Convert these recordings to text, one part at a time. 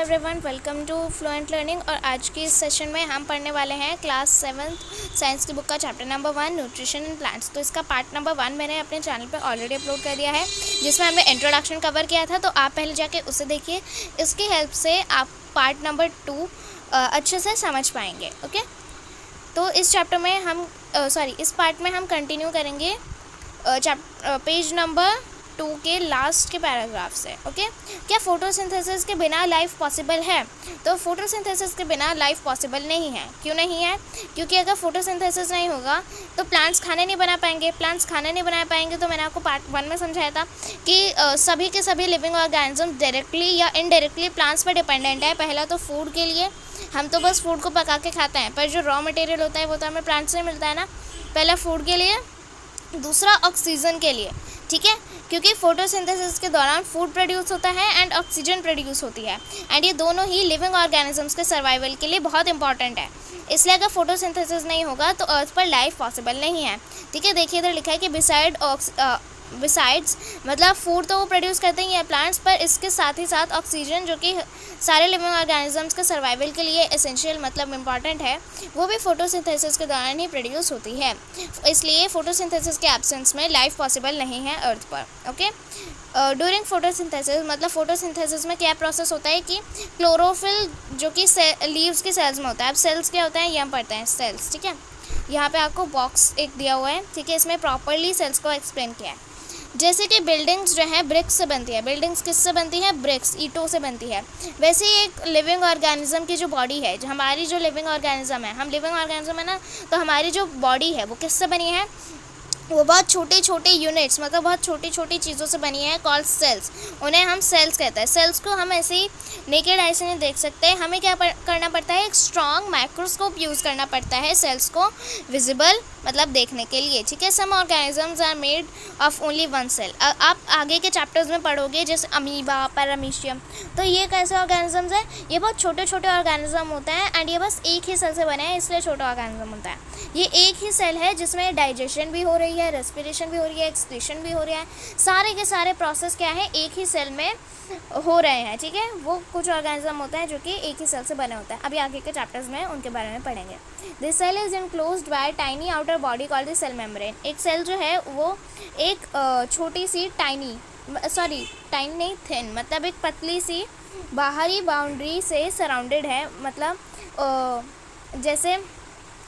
Everyone, welcome to fluent learning. और आज की इस सेशन में हम पढ़ने वाले हैं क्लास 7 साइंस की बुक का chapter number 1 nutrition in plants. तो इसका पार्ट नंबर 1 मैंने अपने चैनल पर ऑलरेडी अपलोड कर दिया है, जिसमें हमने इंट्रोडक्शन कवर किया था। तो आप पहले जाके उसे देखिए, इसकी हेल्प से आप पार्ट नंबर 2 अच्छे से समझ पाएंगे। ओके, तो इस चैप्टर में हम इस पार्ट में हम कंटिन्यू करेंगे पेज नंबर 2 के लास्ट के पैराग्राफ से। ओके, क्या फोटोसिंथेसिस के बिना लाइफ पॉसिबल है? तो फोटोसिंथेसिस के बिना लाइफ पॉसिबल नहीं है। क्यों नहीं है? क्योंकि अगर फोटोसिंथेसिस नहीं होगा तो प्लांट्स खाने नहीं बना पाएंगे। प्लांट्स खाने नहीं बना पाएंगे तो मैंने आपको पार्ट 1 में समझाया था कि सभी के सभी लिविंग ऑर्गेनिज्म डायरेक्टली या इनडायरेक्टली प्लांट्स पर डिपेंडेंट है। पहला तो फूड के लिए, हम तो बस फूड को पका के खाते हैं, पर जो रॉ मटेरियल होता है वो तो हमें प्लांट से मिलता है ना। पहला फूड के लिए, दूसरा ऑक्सीजन के लिए। ठीक है, क्योंकि फोटोसिंथेसिस के दौरान फूड प्रोड्यूस होता है एंड ऑक्सीजन प्रोड्यूस होती है, एंड ये दोनों ही लिविंग ऑर्गेनिजम्स के सर्वाइवल के लिए बहुत इंपॉर्टेंट है। इसलिए अगर फोटोसिंथेसिस नहीं होगा तो अर्थ पर लाइफ पॉसिबल नहीं है। ठीक है, देखिए इधर लिखा है कि बिसाइड्स मतलब फूड तो वो प्रोड्यूस करते ही हैं प्लांट्स, पर इसके साथ ही साथ ऑक्सीजन, जो कि सारे लिविंग ऑर्गेनिजम्स के सर्वाइवल के लिए एसेंशियल मतलब इम्पॉर्टेंट है, वो भी फोटोसिंथेसिस के दौरान ही प्रोड्यूस होती है। इसलिए फोटोसिंथेसिस के एब्सेंस में लाइफ पॉसिबल नहीं है अर्थ पर। ओके, ड्यूरिंग फोटोसिंथेसिस मतलब फोटोसिंथेसिस में क्या प्रोसेस होता है कि क्लोरोफिल जो कि लीव्स की सेल्स में होता है। अब सेल्स क्या होता है ये हम पढ़ते हैं, सेल्स। ठीक है, यहाँ पे आपको बॉक्स एक दिया हुआ है। ठीक है, इसमें प्रॉपरली सेल्स को एक्सप्लेन किया है। जैसे कि बिल्डिंग्स जो है ब्रिक्स से बनती है। बिल्डिंग्स किससे बनती है? ब्रिक्स, ईंटों से बनती है। वैसे ही एक लिविंग ऑर्गेनिज्म की जो बॉडी है, जो हमारी जो लिविंग ऑर्गेनिज्म है, हम लिविंग ऑर्गेनिज्म है ना, तो हमारी जो बॉडी है वो किससे बनी है? वो बहुत छोटे छोटे यूनिट्स मतलब बहुत छोटी छोटी चीज़ों से बनी है, कॉल्ड सेल्स। उन्हें हम सेल्स कहते हैं। सेल्स को हम ऐसे ही नेकेड आई से नहीं देख सकते, हमें क्या करना पड़ता है? एक स्ट्रॉन्ग माइक्रोस्कोप यूज़ करना पड़ता है सेल्स को विजिबल मतलब देखने के लिए। ठीक है, some organisms are made of only one cell. आप आगे के चैप्टर्स में पढ़ोगे, जैसे अमीबा, पैरामीशियम, तो ये कैसे ऑर्गेनिजम्स हैं? ये बहुत छोटे छोटे ऑर्गेनिज्म होते हैं एंड ये बस एक ही सेल से बने हैं, इसलिए छोटा ऑर्गेनिज्म होता है। ये एक ही सेल है जिसमें डाइजेशन भी हो रही है, रेस्पिरेशन भी हो रही है, एक्सक्रीशन भी हो रहा है। सारे के सारे प्रोसेस क्या है? एक ही सेल में हो रहे हैं। ठीक है, वो कुछ ऑर्गेनिज्म होते हैं जो कि एक ही सेल से बने होते हैं। अभी आगे के चैप्टर्स में उनके बारे में पढ़ेंगे। This cell is enclosed by tiny outer body called the cell membrane. एक सेल जो है वो एक छोटी सी टाइनी नहीं, थिन मतलब एक पतली सी बाहरी बाउंड्री से सराउंडेड है। मतलब जैसे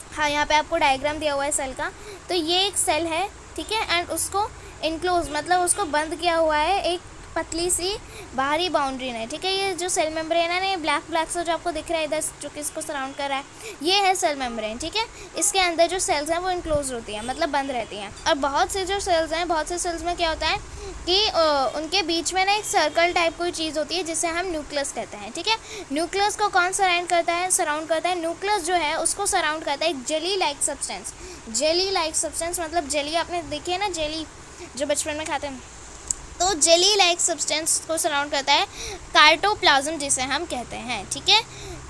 हाँ, यहाँ पे आपको डायग्राम दिया हुआ है सेल का, तो ये एक सेल है। ठीक है, एंड उसको इनक्लोज मतलब उसको बंद किया हुआ है एक पतली सी बाहरी बाउंड्री ने। ठीक है, ये जो सेल मेम्ब्रेन है ना, ये ब्लैक से जो आपको दिख रहा है इधर, जो कि इसको सराउंड कर रहा है, ये है सेल मेम्ब्रेन। ठीक है, इसके अंदर जो सेल्स हैं वो इनक्लोज होती हैं मतलब बंद रहती हैं। और बहुत से जो सेल्स हैं, बहुत से सेल्स में क्या होता है कि उनके बीच में ना एक सर्कल टाइप कोई चीज़ होती है जिसे हम न्यूक्लियस कहते हैं। ठीक है, न्यूक्लियस को कौन सराउंड करता है? न्यूक्लियस जो है उसको सराउंड करता है एक jelly like substance. Jelly like substance मतलब जेली आपने देखी है ना, जेली जो बचपन में खाते हैं, तो जेली लाइक सब्सटेंस को सराउंड करता है कार्टोप्लाज्म जिसे हम कहते हैं। ठीक है,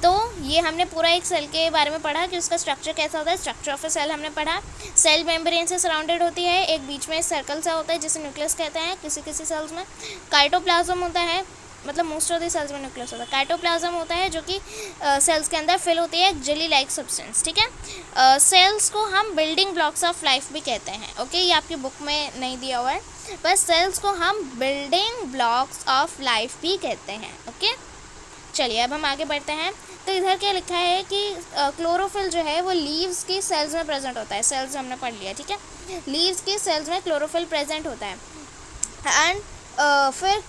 तो ये हमने पूरा एक सेल के बारे में पढ़ा कि उसका स्ट्रक्चर कैसा होता है। स्ट्रक्चर ऑफ ए सेल हमने पढ़ा। सेल मेम्ब्रेन से सराउंडेड होती है, एक बीच में सर्कल सा होता है जिसे न्यूक्लियस कहते हैं किसी किसी सेल्स में। कार्टोप्लाज्म होता है मतलब मोस्ट ऑफ द सेल्स में न्यूक्लियस होता है। कार्टोप्लाज्म होता है जो कि सेल्स के अंदर फिल होती है एक जेली लाइक सब्सटेंस। ठीक है, सेल्स को हम बिल्डिंग ब्लॉक्स ऑफ लाइफ भी कहते हैं। ओके, ये आपकी बुक में नहीं दिया हुआ है, पर सेल्स को हम बिल्डिंग ब्लॉक्स ऑफ लाइफ भी कहते हैं। ओके, चलिए अब हम आगे बढ़ते हैं। तो इधर क्या लिखा है कि क्लोरोफिल जो है वो लीव्स की सेल्स में प्रेजेंट होता है। सेल्स हमने पढ़ लिया। ठीक है, लीव्स की सेल्स में क्लोरोफिल प्रेजेंट होता है। एंड फिर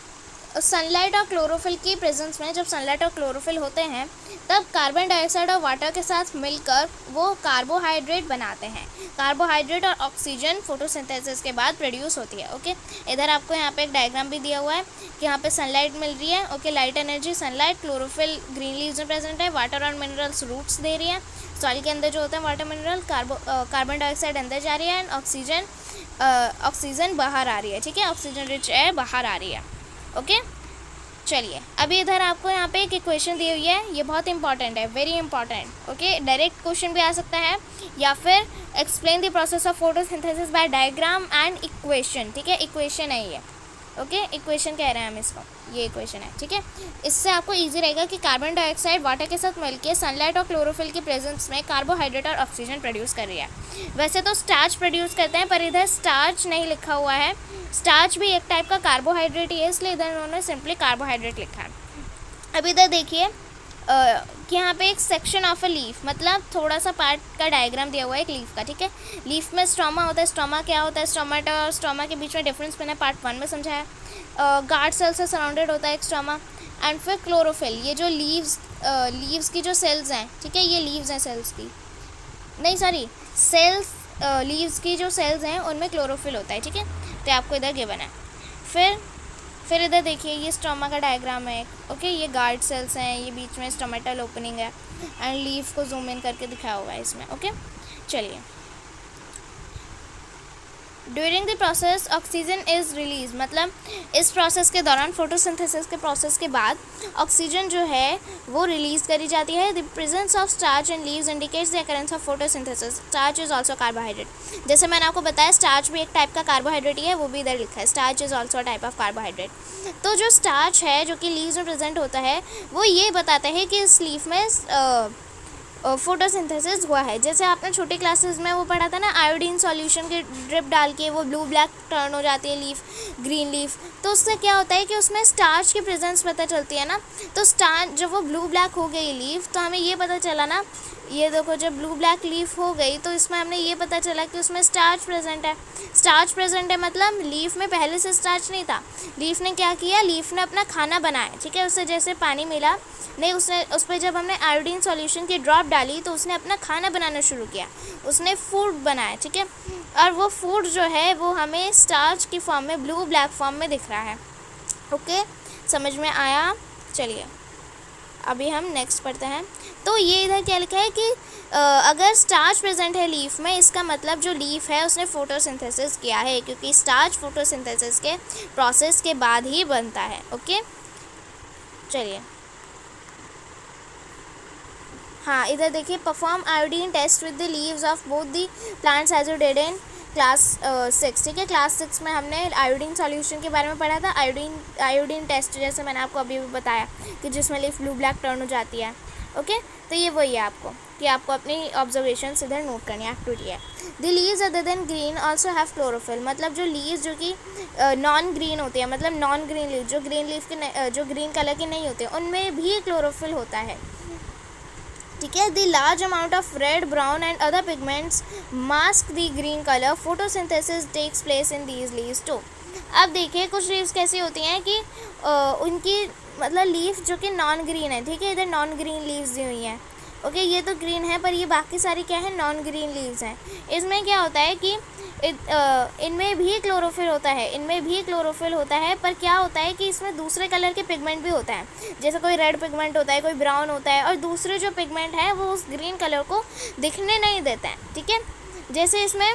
सनलाइट और क्लोरोफिल की प्रेजेंस में, जब सनलाइट और क्लोरोफिल होते हैं तब कार्बन डाइऑक्साइड और वाटर के साथ मिलकर वो कार्बोहाइड्रेट बनाते हैं। कार्बोहाइड्रेट और ऑक्सीजन फोटोसिंथेसिस के बाद प्रोड्यूस होती है। ओके, इधर आपको यहाँ पे एक डायग्राम भी दिया हुआ है कि यहाँ पे सनलाइट मिल रही है। Okay, light energy sunlight, chlorophyll green leaves में प्रेजेंट है, वाटर और मिनरल्स रूट्स दे रही है, सॉइल के अंदर जो होता है वाटर मिनरल, कार्बन डाइऑक्साइड अंदर जा रही है एंड ऑक्सीजन बाहर आ रही है। ठीक है, ऑक्सीजन रिच एयर बाहर आ रही है। ओके, चलिए अभी इधर आपको यहाँ पे एक इक्वेशन दी हुई है, ये बहुत इंपॉर्टेंट है, very important. Okay, direct question भी आ सकता है या फिर explain the process of photosynthesis by diagram and equation. ठीक है, इक्वेशन है ये। ओके, इक्वेशन कह रहे हैं हम इसको, ये इक्वेशन है, ठीक है। इससे आपको इजी रहेगा कि कार्बन डाइऑक्साइड वाटर के साथ मिलकर सनलाइट और क्लोरोफिल की प्रेजेंस में कार्बोहाइड्रेट और ऑक्सीजन प्रोड्यूस कर रही है। वैसे तो स्टार्च प्रोड्यूस करते हैं, पर इधर स्टार्च नहीं लिखा हुआ है। स्टार्च भी एक टाइप का कार्बोहाइड्रेट ही है, इसलिए इधर उन्होंने सिंपली कार्बोहाइड्रेट लिखा है। अब इधर देखिए कि यहाँ पे एक सेक्शन ऑफ अ लीफ, मतलब थोड़ा सा पार्ट का डायग्राम दिया हुआ है एक लीफ का, ठीक है। लीफ में स्टोमा होता है। स्टोमा क्या होता है? स्टोमाटा और स्टोमा के बीच में डिफरेंस मैंने पार्ट 1 में समझाया। गार्ड सेल से सराउंडेड होता है एक स्टोमा। एंड फिर क्लोरोफिल, ये जो लीव्स की जो सेल्स हैं, ठीक है, ये लीव्स हैं सेल्स की, नहीं सॉरी सेल्स, लीव्स की जो सेल्स हैं उनमें क्लोरोफिल होता है, ठीक है। तो आपको इधर गिवन है। फिर इधर देखिए ये स्टोमा का डायग्राम है, ओके। ये गार्ड सेल्स हैं, ये बीच में स्टोमेटल ओपनिंग है एंड लीफ को जूम इन करके दिखाया हुआ है इसमें, ओके। चलिए, during the process oxygen is release, मतलब इस प्रोसेस के दौरान, फोटोसिंथेसिस के प्रोसेस के बाद ऑक्सीजन जो है वो रिलीज करी जाती है। The presence of starch in leaves indicates the occurrence of photosynthesis. Starch is also carbohydrate. जैसे मैंने आपको बताया स्टार्च भी एक टाइप का कार्बोहाइड्रेट ही है, वो भी इधर लिखा है, starch is also type of carbohydrate. तो जो स्टार्च है जो कि लीव्स में प्रेजेंट होता है, वो ये बताता है कि इस लीफ में फोटोसिंथेसिस हुआ है। जैसे आपने छोटी क्लासेस में वो पढ़ा था ना, आयोडीन सॉल्यूशन के ड्रिप डाल के वो ब्लू ब्लैक टर्न हो जाती है लीफ, ग्रीन लीफ। तो उससे क्या होता है कि उसमें स्टार्च की प्रेजेंस पता चलती है ना। तो स्टार्च जब वो ब्लू ब्लैक हो गई लीफ, तो हमें ये पता चला ना, ये देखो जब ब्लू ब्लैक लीफ हो गई तो इसमें हमने ये पता चला कि उसमें स्टार्च प्रेजेंट है। स्टार्च प्रेजेंट है मतलब लीफ में पहले से स्टार्च नहीं था। लीफ ने क्या किया? लीफ ने अपना खाना बनाया, ठीक है। उससे जैसे पानी मिला नहीं, उस पर जब हमने आयोडीन सॉल्यूशन की ड्रॉप डाली तो उसने अपना खाना बनाना शुरू किया, उसने फूड बनाया, ठीक है। और वो फूड जो है वो हमें स्टार्च की फॉर्म में, ब्लू ब्लैक फॉर्म में दिख रहा है, ओके। समझ में आया? चलिए अभी हम नेक्स्ट पढ़ते हैं। तो ये इधर क्या लिखा है कि अगर स्टार्च प्रेजेंट है लीफ में, इसका मतलब जो लीफ है उसने फोटोसिंथेसिस किया है, क्योंकि स्टार्च फोटोसिंथेसिस के प्रोसेस के बाद ही बनता है, ओके। चलिए हाँ, इधर देखिए, perform iodine test with the leaves of both the plants as you did in class 6, ठीक है। क्लास 6 में हमने आयोडीन सॉल्यूशन के बारे में पढ़ा था। आयोडीन टेस्ट जैसे मैंने आपको अभी भी बताया कि जिसमें लीफ ब्लू ब्लैक टर्न हो जाती है, ओके। तो ये वही है आपको कि आपको अपनी ऑब्जर्वेशन इधर नोट करनी है, एक्टिविटी है। The leaves other than green also have chlorophyll, मतलब जो लीव्स जो कि नॉन ग्रीन होती है, मतलब नॉन ग्रीन लीव, जो ग्रीन लीफ के जो ग्रीन कलर की नहीं होती, उनमें भी क्लोरोफिल होता है, ठीक है। The large amount of red, brown and other pigments mask the green colour. Photosynthesis takes place in these leaves too. अब देखिए कुछ लीव्स कैसी होती हैं कि उनकी मतलब लीफ जो कि नॉन ग्रीन है, ठीक है। इधर नॉन ग्रीन लीव्स दी हुई हैं, ओके। ये तो ग्रीन है पर ये बाकी सारी क्या है? नॉन ग्रीन लीव्स हैं। इसमें क्या होता है कि इनमें भी क्लोरोफिल होता है, इनमें भी क्लोरोफिल होता है, पर क्या होता है कि इसमें दूसरे कलर के पिगमेंट भी होता है। जैसे कोई रेड पिगमेंट होता है, कोई ब्राउन होता है, और दूसरे जो पिगमेंट है वो उस ग्रीन कलर को दिखने नहीं देते हैं, ठीक है। जैसे इसमें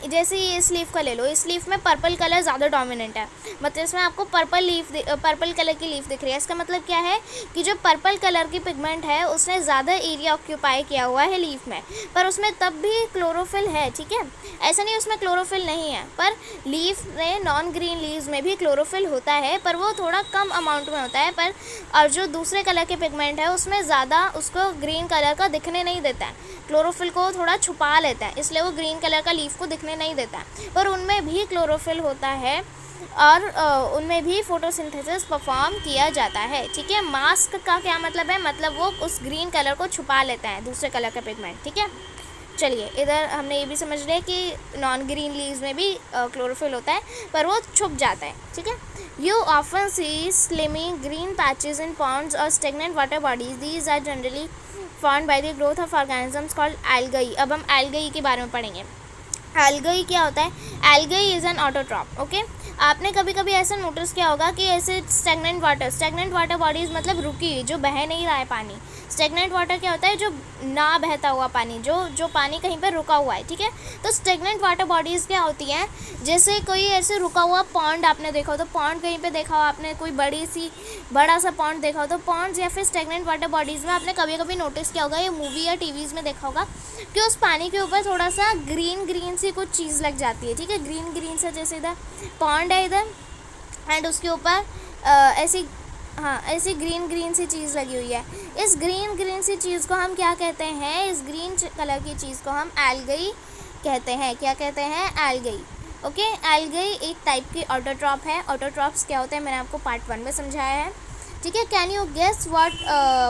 जैसे ये इस लीफ का ले लो, इस लीफ में पर्पल कलर ज़्यादा डोमिनेंट है, मतलब इसमें आपको पर्पल कलर की लीफ दिख रही है। इसका मतलब क्या है कि जो पर्पल कलर की पिगमेंट है उसने ज़्यादा एरिया ऑक्यूपाई किया हुआ है लीफ में, पर उसमें तब भी क्लोरोफिल है, ठीक है। ऐसा नहीं उसमें क्लोरोफिल नहीं है, पर लीफ में नॉन ग्रीन लीव्स में भी क्लोरोफिल होता है, पर वो थोड़ा कम अमाउंट में होता है। पर और जो दूसरे कलर के पिगमेंट है उसमें ज़्यादा उसको ग्रीन कलर का दिखने नहीं देता है, क्लोरोफिल को थोड़ा छुपा लेता है, इसलिए वो ग्रीन कलर का लीफ को दिखने नहीं देता है। पर उनमें भी क्लोरोफिल होता है और उनमें भी फोटोसिंथेसिस परफॉर्म किया जाता है, ठीक है। मास्क का क्या मतलब है? मतलब वो उस ग्रीन कलर को छुपा लेता है दूसरे कलर का पिगमेंट, ठीक है। चलिए इधर हमने ये भी समझ लिया कि नॉन ग्रीन लीव्स में भी क्लोरोफिल होता है, पर वो छुप जाता है, ठीक है। You often see slimy green patches in ponds और stagnant water bodies. These are generally formed by the growth of organisms called algae. अब हम एल्गाई के बारे में पढ़ेंगे। एल्गाई क्या होता है? Algae is an autotroph, okay. आपने कभी कभी ऐसा नोटिस किया होगा कि ऐसे स्टेगनेंट वाटर बॉडीज़ मतलब रुकी, जो बह नहीं रहा है पानी। स्टेगनेंट वाटर क्या होता है? जो ना बहता हुआ पानी, जो पानी कहीं पर रुका हुआ है, ठीक है। तो स्टेगनेंट वाटर बॉडीज़ क्या होती हैं? जैसे कोई ऐसे रुका हुआ पॉन्ड आपने देखा हो, तो पॉन्ड कहीं पे देखा हो आपने, कोई बड़ा सा पॉन्ड देखा हो, तो पॉन्ड्स या फिर स्टेगनेंट वाटर बॉडीज़ में आपने कभी कभी नोटिस किया होगा, ये मूवी या टीवीज़ में देखा होगा कि उस पानी के ऊपर थोड़ा सा ग्रीन सी कुछ चीज़ लग जाती है, ठीक है। ग्रीन सा, जैसे इधर पॉन्ड लैंड है इधर, एंड उसके ऊपर ऐसी ऐसी ग्रीन ग्रीन सी चीज़ लगी हुई है। इस ग्रीन ग्रीन सी चीज़ को हम क्या कहते हैं? इस ग्रीन कलर की चीज़ को हम एल्गी कहते हैं। क्या कहते हैं? एल्गी। ओके, एल्गी एक टाइप की ऑटोट्रॉप है। ऑटोट्रॉप्स क्या होते हैं मैंने आपको पार्ट 1 में समझाया है, ठीक है। Can you guess what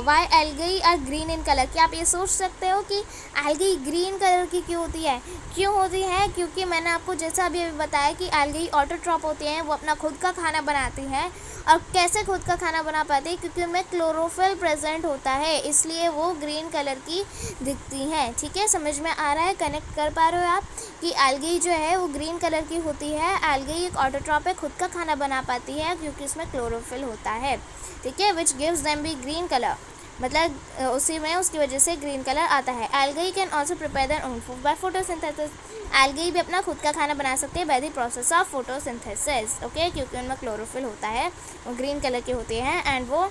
why algae are green in colour? क्या आप ये सोच सकते हो कि एल्गी ग्रीन कलर की क्यों होती है? क्यों होती है? क्योंकि मैंने आपको जैसा अभी बताया कि एल्गी ऑटोट्रॉप होती हैं, वो अपना खुद का खाना बनाती हैं। और कैसे खुद का खाना बना पाती है? क्योंकि उनमें क्लोरोफिल प्रेजेंट होता है, इसलिए वो ग्रीन कलर की दिखती हैं, ठीक है। समझ में आ रहा है? कनेक्ट कर पा रहे हो आप कि एल्गी जो है वो ग्रीन कलर की होती है। एल्गी एक ऑटोट्रॉप है, खुद का खाना बना पाती है क्योंकि उसमें क्लोरोफिल होता है, ठीक है, which gives them be green colour, मतलब उसी में उसकी वजह से ग्रीन कलर आता है। Algae can also prepare their own food by photosynthesis. Algae भी अपना खुद का खाना बना सकते हैं by the process of photosynthesis, okay, क्योंकि उनमें क्लोरोफिल होता है, वो ग्रीन कलर की होती हैं, एंड वो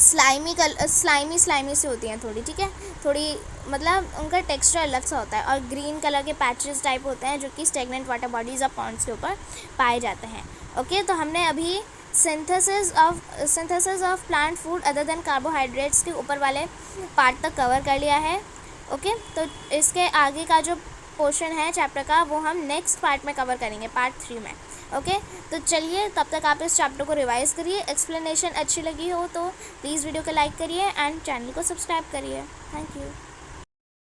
स्लाइमी से होती हैं थोड़ी, ठीक है, थोड़ी मतलब उनका टेक्सचर अलग सा होता है। और ग्रीन कलर के पैचेस टाइप होते हैं जो कि स्टेगनेंट वाटर बॉडीज और पॉन्ड्स के ऊपर पाए जाते हैं, ओके। तो हमने अभी synthesis of plant food other than carbohydrates के ऊपर वाले पार्ट तक कवर कर लिया है, ओके। तो इसके आगे का जो पोर्शन है चैप्टर का वो हम नेक्स्ट पार्ट में कवर करेंगे, पार्ट 3 में, ओके। तो चलिए तब तक आप इस चैप्टर को रिवाइज करिए। एक्सप्लेनेशन अच्छी लगी हो तो प्लीज़ वीडियो को लाइक करिए एंड चैनल को सब्सक्राइब करिए। Thank you.